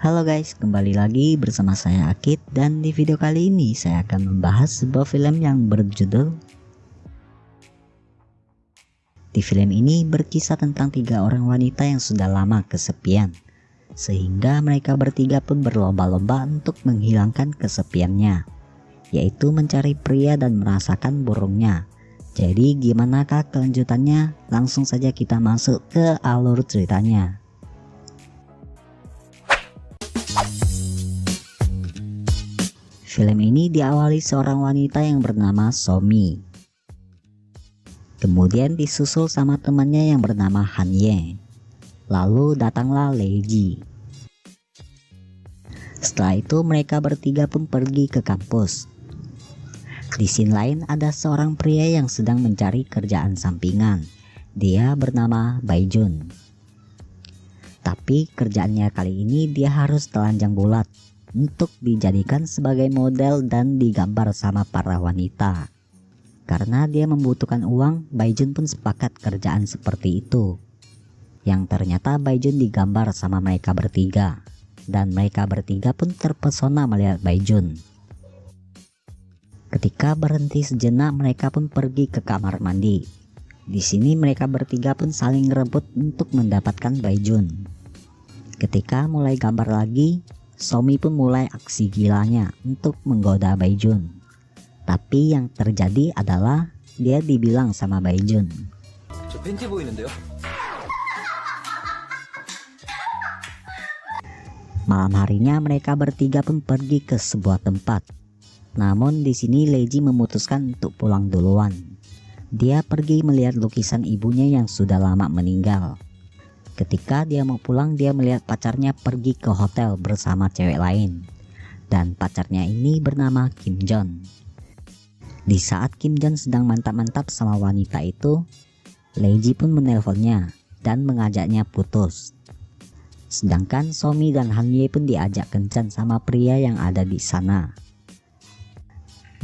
Halo guys, kembali lagi bersama saya Akid, dan di video kali ini saya akan membahas sebuah film yang berjudul. Di film ini berkisah tentang 3 orang wanita yang sudah lama kesepian, sehingga mereka bertiga pun berlomba-lomba untuk menghilangkan kesepiannya, yaitu mencari pria dan merasakan burungnya. Jadi gimanakah kelanjutannya? Langsung saja kita masuk ke alur ceritanya. Film ini diawali seorang wanita yang bernama Somi. Kemudian disusul sama temannya yang bernama Hanye. Lalu datanglah Leiji. Setelah itu mereka bertiga pun pergi ke kampus. Di scene lain ada seorang pria yang sedang mencari kerjaan sampingan. Dia bernama Baijun. Tapi kerjaannya kali ini dia harus telanjang bulat untuk dijadikan sebagai model dan digambar sama para wanita. Karena dia membutuhkan uang, Baijun pun sepakat kerjaan seperti itu. Yang ternyata Baijun digambar sama mereka bertiga, dan mereka bertiga pun terpesona melihat Baijun. Ketika berhenti sejenak, mereka pun pergi ke kamar mandi. Di sini mereka bertiga pun saling rebut untuk mendapatkan Baijun. Ketika mulai gambar lagi, Somi pun mulai aksi gilanya untuk menggoda Baijun. Tapi yang terjadi adalah dia dibilang sama Baijun, malam harinya mereka bertiga pun pergi ke sebuah tempat. Namun di sini Leiji memutuskan untuk pulang duluan. Dia pergi melihat lukisan ibunya yang sudah lama meninggal. Ketika dia mau pulang, dia melihat pacarnya pergi ke hotel bersama cewek lain. Dan pacarnya ini bernama Kim Jon. Di saat Kim Jon sedang mantap-mantap sama wanita itu, Leiji pun menelponnya dan mengajaknya putus. Sedangkan Somi dan Hanye pun diajak kencan sama pria yang ada di sana.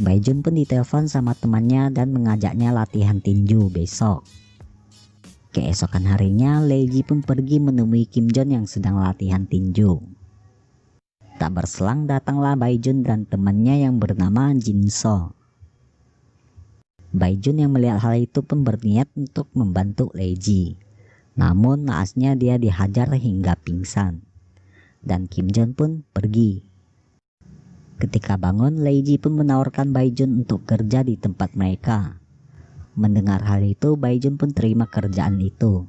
Baijun pun ditelepon sama temannya dan mengajaknya latihan tinju besok. Keesokan harinya, Leiji pun pergi menemui Kim Jon yang sedang latihan tinju. Tak berselang datanglah Baijun dan temannya yang bernama Jinso. Baijun yang melihat hal itu pun berniat untuk membantu Leiji. Namun naasnya dia dihajar hingga pingsan. Dan Kim Jon pun pergi. Ketika bangun, Leiji pun menawarkan Baijun untuk kerja di tempat mereka. Mendengar hal itu, Baijun pun terima kerjaan itu.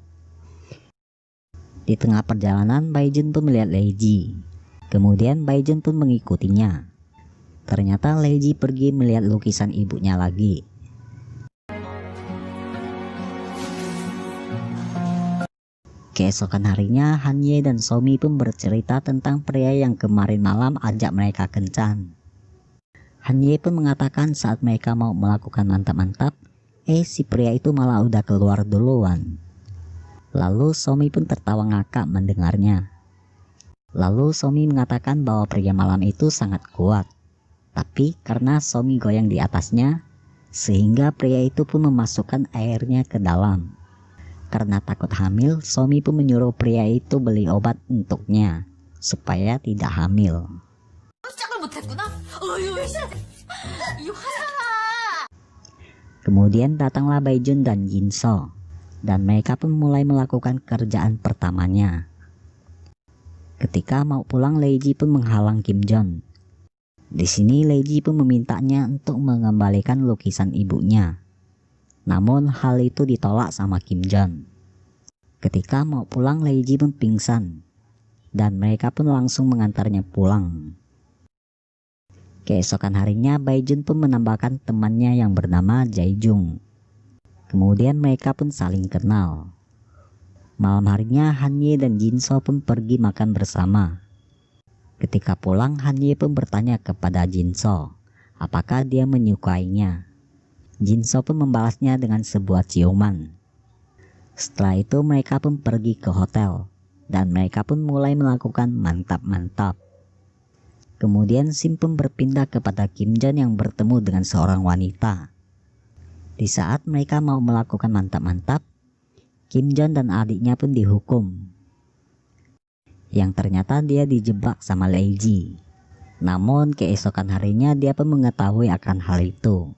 Di tengah perjalanan, Baijun pun melihat Leiji. Kemudian Baijun pun mengikutinya. Ternyata Leiji pergi melihat lukisan ibunya lagi. Keesokan harinya, Hanye dan Somi pun bercerita tentang pria yang kemarin malam ajak mereka kencan. Hanye pun mengatakan saat mereka mau melakukan mantap-mantap, si pria itu malah udah keluar duluan. Lalu Somi pun tertawa ngakak mendengarnya. Lalu Somi mengatakan bahwa pria malam itu sangat kuat. Tapi karena Somi goyang di atasnya, sehingga pria itu pun memasukkan airnya ke dalam. Karena takut hamil, Somi pun menyuruh pria itu beli obat untuknya, supaya tidak hamil. Kemudian datanglah Baijun dan Jinso, dan mereka pun mulai melakukan kerjaan pertamanya. Ketika mau pulang, Leiji pun menghalang Kim Jon. Di sini Leiji pun memintanya untuk mengembalikan lukisan ibunya. Namun hal itu ditolak sama Kim Jon. Ketika mau pulang, Leiji pun pingsan, dan mereka pun langsung mengantarnya pulang. Keesokan harinya, Baijun pun menambahkan temannya yang bernama Jaejung. Kemudian mereka pun saling kenal. Malam harinya, Hanye dan Jinso pun pergi makan bersama. Ketika pulang, Hanye pun bertanya kepada Jinso, apakah dia menyukainya. Jinso pun membalasnya dengan sebuah ciuman. Setelah itu mereka pun pergi ke hotel, dan mereka pun mulai melakukan mantap-mantap. Kemudian scene pun berpindah kepada Kim Jon yang bertemu dengan seorang wanita. Di saat mereka mau melakukan mantap-mantap, Kim Jon dan adiknya pun dihukum. yang ternyata dia dijebak sama Leiji. Namun keesokan harinya dia pun mengetahui akan hal itu.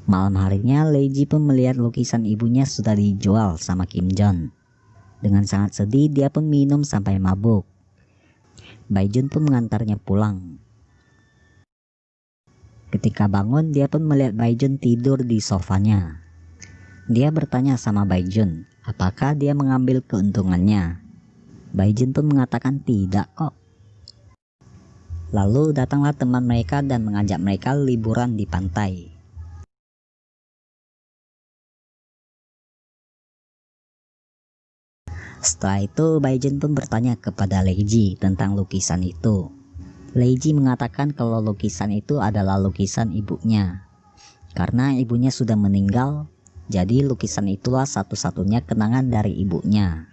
Malam harinya Leiji pun melihat lukisan ibunya sudah dijual sama Kim Jong. Dengan sangat sedih dia pun minum sampai mabuk. Baijun pun mengantarnya pulang. Ketika bangun dia pun melihat Baijun tidur di sofanya. Dia bertanya sama Baijun apakah dia mengambil keuntungannya. Baijun pun mengatakan tidak kok. Lalu datanglah teman mereka dan mengajak mereka liburan di pantai. Setelah itu Baijun pun bertanya kepada Leiji tentang lukisan itu. Leiji mengatakan kalau lukisan itu adalah lukisan ibunya. Karena ibunya sudah meninggal, jadi lukisan itulah satu-satunya kenangan dari ibunya.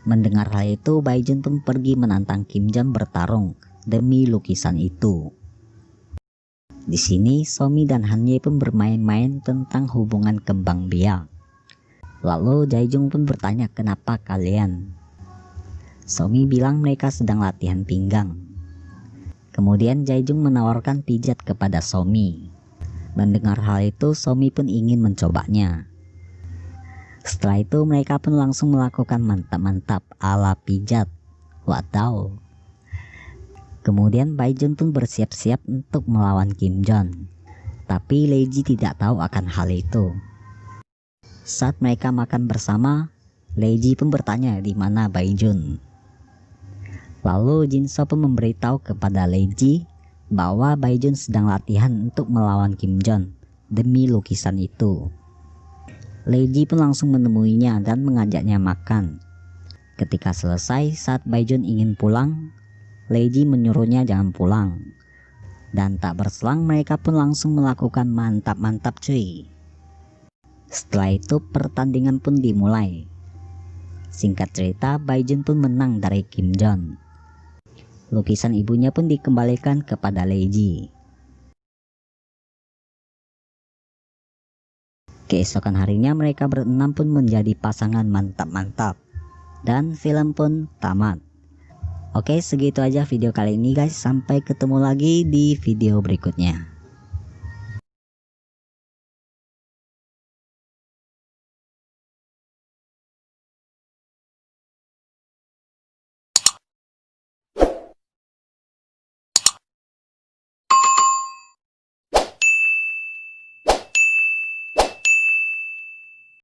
Mendengar hal itu, Baijun pun pergi menantang Kim Jong bertarung demi lukisan itu. Di sini Somi dan Hanye pun bermain-main tentang hubungan kembang biak. Lalu Jae-jung pun bertanya kenapa kalian. Somi bilang mereka sedang latihan pinggang. Kemudian Jae-jung menawarkan pijat kepada Somi. Mendengar hal itu Somi pun ingin mencobanya. Setelah itu mereka pun langsung melakukan mantap-mantap ala pijat. Wadaw. Kemudian Baijun pun bersiap-siap untuk melawan Kim Jong. Tapi Leiji tidak tahu akan hal itu. Saat mereka makan bersama, Leiji pun bertanya di mana Baijun. Lalu Jinso pun memberitahu kepada Leiji bahwa Baijun sedang latihan untuk melawan Kim Jong demi lukisan itu. Leiji pun langsung menemuinya dan mengajaknya makan. Ketika selesai, saat Baijun ingin pulang, Leiji menyuruhnya jangan pulang. Dan tak berselang mereka pun langsung melakukan mantap-mantap cuy. Setelah itu pertandingan pun dimulai. Singkat cerita Baijun pun menang dari Kim Jong. Lukisan ibunya pun dikembalikan kepada Leiji. Keesokan harinya mereka berenam pun menjadi pasangan mantap-mantap. Dan film pun tamat. Oke, segitu aja video kali ini guys. Sampai ketemu lagi di video berikutnya.